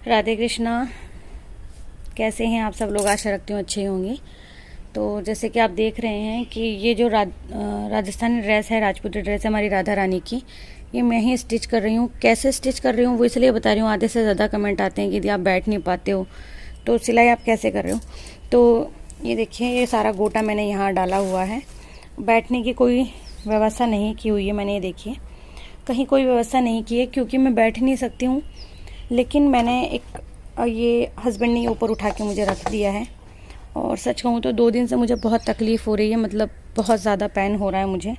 राधे कृष्णा। कैसे हैं आप सब लोग? आशा रखती हूँ अच्छे होंगे। तो जैसे कि आप देख रहे हैं कि ये जो राजस्थानी ड्रेस है, राजपूती ड्रेस है हमारी राधा रानी की, ये मैं ही स्टिच कर रही हूँ। कैसे स्टिच कर रही हूँ वो इसलिए बता रही हूँ, आधे से ज़्यादा कमेंट आते हैं कि यदि आप बैठ नहीं पाते हो तो सिलाई आप कैसे कर रहे हो। तो ये देखिए, ये सारा गोटा मैंने यहाँ डाला हुआ है। बैठने की कोई व्यवस्था नहीं की हुई है मैंने, ये देखिए कहीं कोई व्यवस्था नहीं की है क्योंकि मैं बैठ नहीं सकती हूँ। लेकिन मैंने एक ये हस्बैंड ने ऊपर उठा के मुझे रख दिया है। और सच कहूँ तो 2 दिन से मुझे बहुत तकलीफ़ हो रही है, मतलब बहुत ज़्यादा पेन हो रहा है मुझे,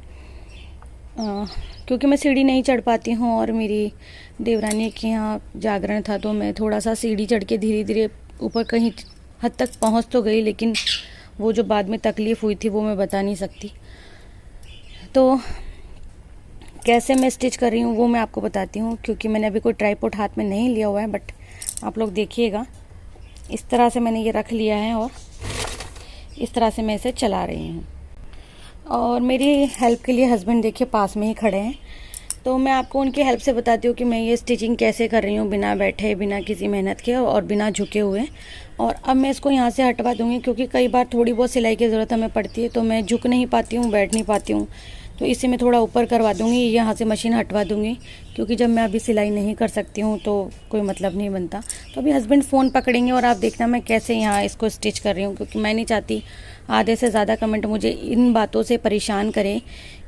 क्योंकि मैं सीढ़ी नहीं चढ़ पाती हूँ। और मेरी देवरानी के यहाँ जागरण था तो मैं थोड़ा सा सीढ़ी चढ़ के धीरे धीरे ऊपर कहीं हद तक पहुँच तो गई, लेकिन वो जो बाद में तकलीफ़ हुई थी वो मैं बता नहीं सकती। तो कैसे मैं स्टिच कर रही हूँ वो मैं आपको बताती हूँ, क्योंकि मैंने अभी कोई ट्राइपॉड हाथ में नहीं लिया हुआ है। बट आप लोग देखिएगा, इस तरह से मैंने ये रख लिया है और इस तरह से मैं इसे चला रही हूँ। और मेरी हेल्प के लिए हस्बैंड देखिए पास में ही खड़े हैं। तो मैं आपको उनकी हेल्प से बताती हूँ कि मैं ये स्टिचिंग कैसे कर रही हूँ, बिना बैठे, बिना किसी मेहनत के और बिना झुके हुए। और अब मैं इसको यहाँ से हटवा दूँगी, क्योंकि कई बार थोड़ी बहुत सिलाई की ज़रूरत हमें पड़ती है तो मैं झुक नहीं पाती हूँ, बैठ नहीं पाती हूँ। तो इसे मैं थोड़ा ऊपर करवा दूँगी, यहाँ से मशीन हटवा दूँगी, क्योंकि जब मैं अभी सिलाई नहीं कर सकती हूँ तो कोई मतलब नहीं बनता। तो अभी हस्बैंड फ़ोन पकड़ेंगे और आप देखना मैं कैसे यहाँ इसको स्टिच कर रही हूँ, क्योंकि मैं नहीं चाहती आधे से ज़्यादा कमेंट मुझे इन बातों से परेशान करें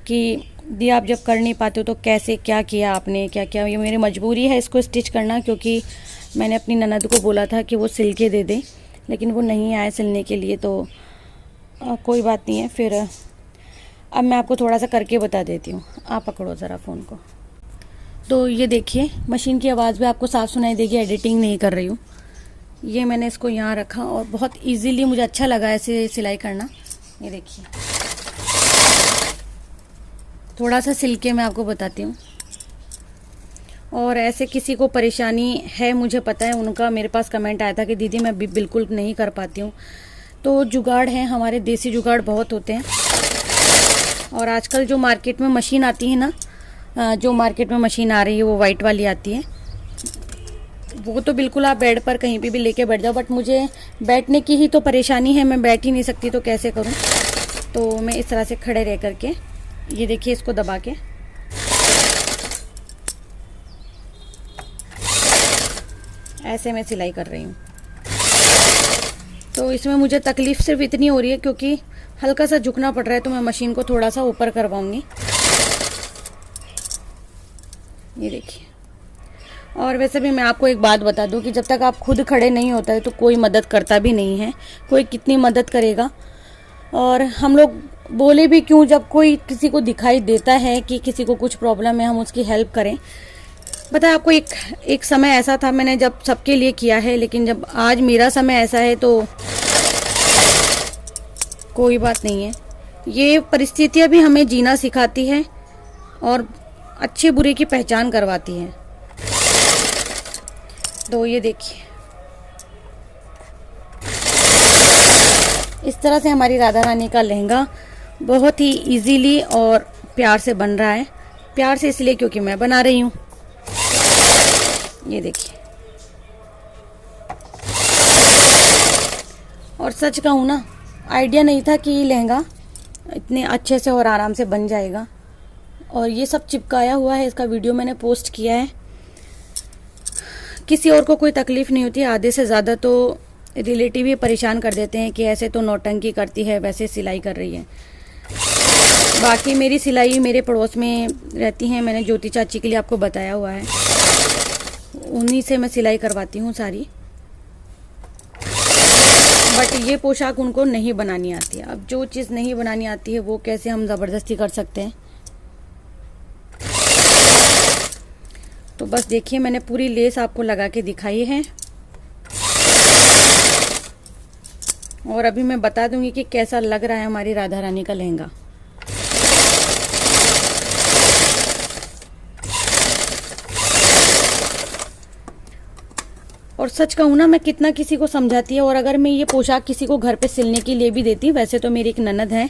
कि दी आप जब कर नहीं पाते हो तो कैसे, क्या किया आपने, क्या क्या। ये मेरी मजबूरी है इसको स्टिच करना, क्योंकि मैंने अपनी ननद को बोला था कि वो सिल के दे दे, लेकिन वो नहीं आए सिलने के लिए। तो कोई बात नहीं है। फिर अब मैं आपको थोड़ा सा करके बता देती हूँ। आप पकड़ो ज़रा फ़ोन को। तो ये देखिए, मशीन की आवाज़ भी आपको साफ़ सुनाई देगी, एडिटिंग नहीं कर रही हूँ। ये मैंने इसको यहाँ रखा और बहुत इजीली मुझे अच्छा लगा ऐसे सिलाई करना। ये देखिए, थोड़ा सा सिल के मैं आपको बताती हूँ। और ऐसे किसी को परेशानी है, मुझे पता है, उनका मेरे पास कमेंट आया था कि दीदी मैं बिल्कुल नहीं कर पाती हूँ। तो जुगाड़ है, हमारे देसी जुगाड़ बहुत होते हैं। और आजकल जो मार्केट में मशीन आती है ना, जो मार्केट में मशीन आ रही है वो वाइट वाली आती है, वो तो बिल्कुल आप बेड पर कहीं भी लेके बैठ जाओ। बट मुझे बैठने की ही तो परेशानी है, मैं बैठ ही नहीं सकती, तो कैसे करूं। तो मैं इस तरह से खड़े रह करके, ये देखिए, इसको दबा के ऐसे मैं सिलाई कर रही हूँ। तो इसमें मुझे तकलीफ़ सिर्फ इतनी हो रही है क्योंकि हल्का सा झुकना पड़ रहा है, तो मैं मशीन को थोड़ा सा ऊपर करवाऊंगी। ये देखिए। और वैसे भी मैं आपको एक बात बता दूं कि जब तक आप खुद खड़े नहीं होता है तो कोई मदद करता भी नहीं है। कोई कितनी मदद करेगा। और हम लोग बोले भी क्यों, जब कोई किसी को दिखाई देता है कि किसी को कुछ प्रॉब्लम है, हम उसकी हेल्प करें। पता है आपको, एक समय ऐसा था मैंने जब सबके लिए किया है, लेकिन जब आज मेरा समय ऐसा है तो कोई बात नहीं है। ये परिस्थितियाँ भी हमें जीना सिखाती है और अच्छे बुरे की पहचान करवाती हैं। तो ये देखिए, इस तरह से हमारी राधा रानी का लहंगा बहुत ही इजीली और प्यार से बन रहा है। प्यार से इसलिए क्योंकि मैं बना रही हूँ। ये देखिए। और सच कहूँ ना, आइडिया नहीं था कि ये लहंगा इतने अच्छे से और आराम से बन जाएगा। और ये सब चिपकाया हुआ है, इसका वीडियो मैंने पोस्ट किया है। किसी और को कोई तकलीफ़ नहीं होती, आधे से ज़्यादा तो रिलेटिव ही परेशान कर देते हैं कि ऐसे तो नौटंकी करती है, वैसे सिलाई कर रही है। बाकी मेरी सिलाई मेरे पड़ोस में रहती हैं, मैंने ज्योति चाची के लिए आपको बताया हुआ है, उन्हीं से मैं सिलाई करवाती हूँ सारी। बट ये पोशाक उनको नहीं बनानी आती है। अब जो चीज़ नहीं बनानी आती है वो कैसे हम ज़बरदस्ती कर सकते हैं। तो बस देखिए, मैंने पूरी लेस आपको लगा के दिखाई है। और अभी मैं बता दूंगी कि कैसा लग रहा है हमारी राधा रानी का लहंगा। और सच कहूँ ना, मैं कितना किसी को समझाती है। और अगर मैं ये पोशाक किसी को घर पे सिलने के लिए भी देती, वैसे तो मेरी एक ननद है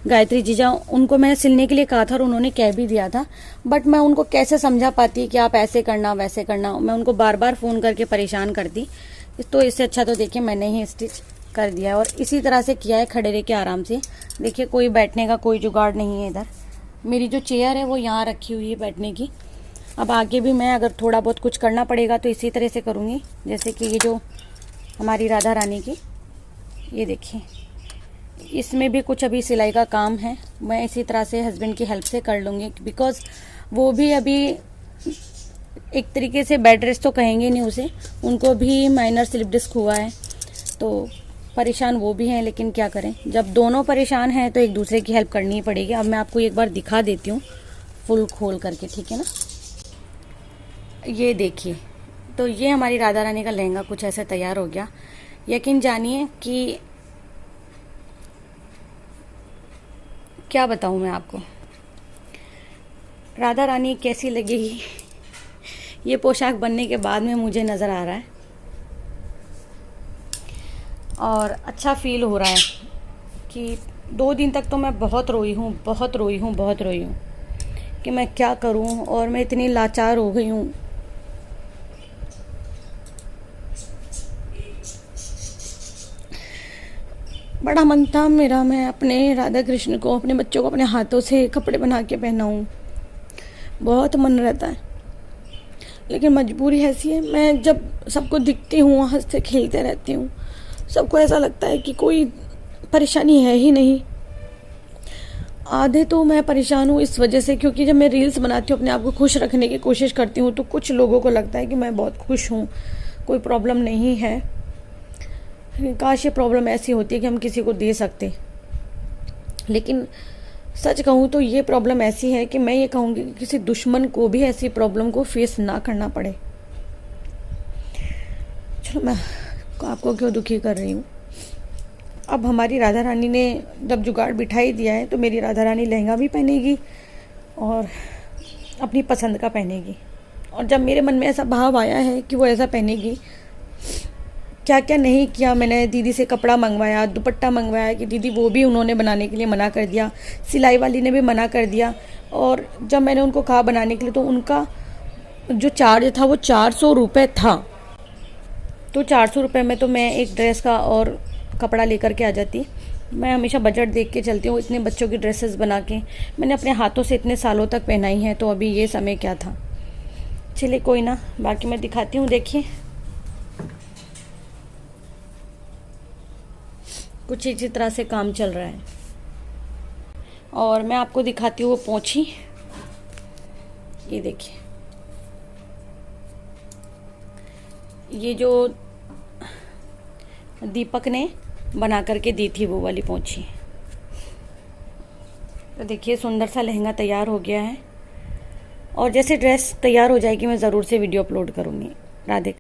गायत्री जीजा, उनको मैं सिलने के लिए कहा था और उन्होंने कह भी दिया था, बट मैं उनको कैसे समझा पाती कि आप ऐसे करना वैसे करना। मैं उनको बार बार फ़ोन करके परेशान करती। तो इससे अच्छा तो देखिए मैंने ही स्टिच कर दिया है और इसी तरह से किया है, खड़े रह के आराम से। देखिए कोई बैठने का कोई जुगाड़ नहीं है इधर। मेरी जो चेयर है वो यहाँ रखी हुई है बैठने की। अब आगे भी मैं अगर थोड़ा बहुत कुछ करना पड़ेगा तो इसी तरह से करूँगी। जैसे कि ये जो हमारी राधा रानी की, ये देखिए, इसमें भी कुछ अभी सिलाई का काम है। मैं इसी तरह से हस्बैंड की हेल्प से कर लूँगी, बिकॉज़ वो भी अभी एक तरीके से बेड रेस्ट तो कहेंगे नहीं उसे, उनको भी माइनर स्लिप डिस्क हुआ है, तो परेशान वो भी हैं। लेकिन क्या करें, जब दोनों परेशान हैं तो एक दूसरे की हेल्प करनी ही पड़ेगी। अब मैं आपको एक बार दिखा देती हूँ फुल खोल करके, ठीक है ना। ये देखिए, तो ये हमारी राधा रानी का लहंगा कुछ ऐसे तैयार हो गया। यकीन जानिए कि क्या बताऊँ मैं आपको, राधा रानी कैसी लगेगी ये पोशाक बनने के बाद में मुझे नज़र आ रहा है और अच्छा फील हो रहा है कि 2 दिन तक तो मैं बहुत रोई हूँ कि मैं क्या करूँ, और मैं इतनी लाचार हो गई हूँ। बड़ा मन था मेरा, मैं अपने राधा कृष्ण को, अपने बच्चों को अपने हाथों से कपड़े बना के पहनाऊँ, बहुत मन रहता है, लेकिन मजबूरी ऐसी है। मैं जब सबको दिखती हूँ हंसते खेलते रहती हूँ, सबको ऐसा लगता है कि कोई परेशानी है ही नहीं। आधे तो मैं परेशान हूँ इस वजह से, क्योंकि जब मैं रील्स बनाती हूँ अपने आप को खुश रखने की कोशिश करती हूँ तो कुछ लोगों को लगता है कि मैं बहुत खुश हूँ, कोई प्रॉब्लम नहीं है। काश ये प्रॉब्लम ऐसी होती है कि हम किसी को दे सकते, लेकिन सच कहूँ तो ये प्रॉब्लम ऐसी है कि मैं ये कहूँगी कि किसी दुश्मन को भी ऐसी प्रॉब्लम को फेस ना करना पड़े। चलो, मैं आपको क्यों दुखी कर रही हूँ। अब हमारी राधा रानी ने जब जुगाड़ बिठा ही दिया है तो मेरी राधा रानी लहंगा भी पहनेगी और अपनी पसंद का पहनेगी। और जब मेरे मन में ऐसा भाव आया है कि वो ऐसा पहनेगी, क्या क्या नहीं किया मैंने। दीदी से कपड़ा मंगवाया, दुपट्टा मंगवाया कि दीदी, वो भी उन्होंने बनाने के लिए मना कर दिया, सिलाई वाली ने भी मना कर दिया। और जब मैंने उनको कहा बनाने के लिए तो उनका जो चार्ज था वो 400 रुपये था। तो 400 रुपये में तो मैं एक ड्रेस का और कपड़ा लेकर के आ जाती। मैं हमेशा बजट देख के चलती हूँ। इतने बच्चों की ड्रेसेस बना के मैंने अपने हाथों से इतने सालों तक पहनाई हैं, तो अभी ये समय क्या था। चलिए कोई ना, बाकी मैं दिखाती हूँ। देखिए कुछ इसी तरह से काम चल रहा है और मैं आपको दिखाती हूँ वो पोंछी। ये देखिए, ये जो दीपक ने बना करके दी थी वो वाली पोंछी। तो देखिए सुंदर सा लहंगा तैयार हो गया है और जैसे ड्रेस तैयार हो जाएगी मैं ज़रूर से वीडियो अपलोड करूँगी। राधे।